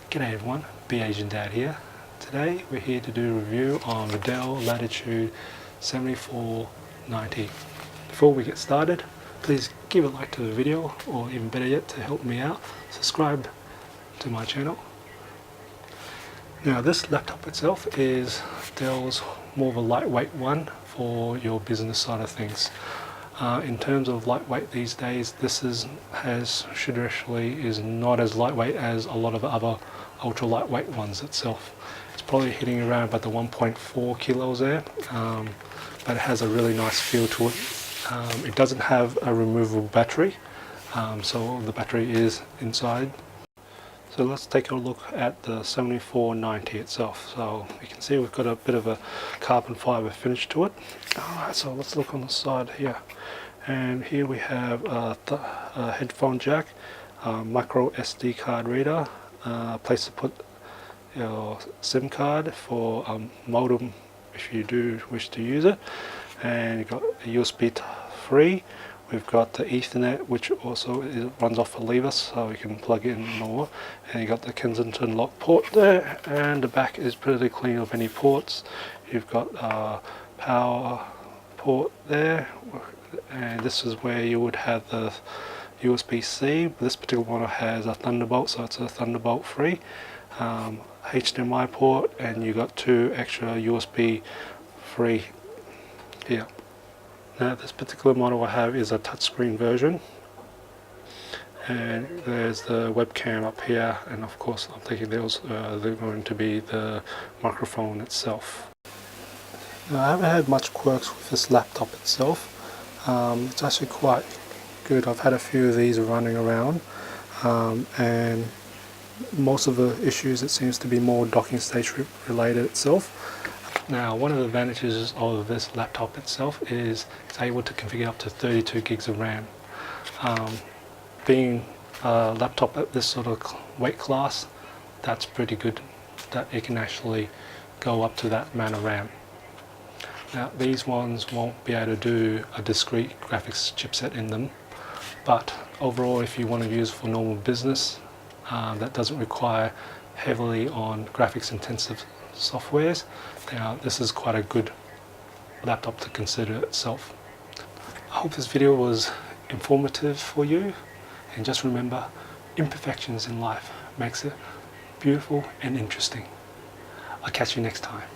G'day everyone, Be Asian Dad here. Today we're here to do a review on the Dell Latitude 7490. Before we get started, please give a like to the video, or even better yet, to help me out, subscribe to my channel. Now this laptop itself is Dell's more of a lightweight one for your business side of things. In terms of lightweight these days, this is not as lightweight as a lot of other ultra lightweight ones itself. It's probably hitting around about the 1.4 kilos there, but it has a really nice feel to it. It doesn't have a removable battery, so the battery is inside. So let's take a look at the 7490 itself. So you can see we've got a bit of a carbon fiber finish to it. Alright, so let's look on the side here. And here we have a headphone jack, micro SD card reader, place to put your SIM card for modem if you do wish to use it, and you've got a USB 3. We've got the Ethernet, which also runs off a lever, so you can plug in more. And you've got the Kensington lock port there, and the back is pretty clean of any ports. You've got a power port there, and this is where you would have the USB-C. This particular one has a Thunderbolt, so it's a Thunderbolt 3. HDMI port, and you've got two extra USB 3 here. Now this particular model I have is a touchscreen version, and there's the webcam up here, and of course I'm thinking they're going to be the microphone itself. Now, I haven't had much quirks with this laptop itself. It's actually quite good. I've had a few of these running around, and most of the issues, it seems to be more docking station related itself. Now, one of the advantages of this laptop itself is it's able to configure up to 32 gigs of RAM. Being a laptop at this sort of weight class, that's pretty good that it can actually go up to that amount of RAM. Now, these ones won't be able to do a discrete graphics chipset in them, but overall, if you want to use for normal business that doesn't require heavily on graphics intensive softwares, this is quite a good laptop to consider itself. I hope this video was informative for you, and just remember, imperfections in life makes it beautiful and interesting. I'll catch you next time.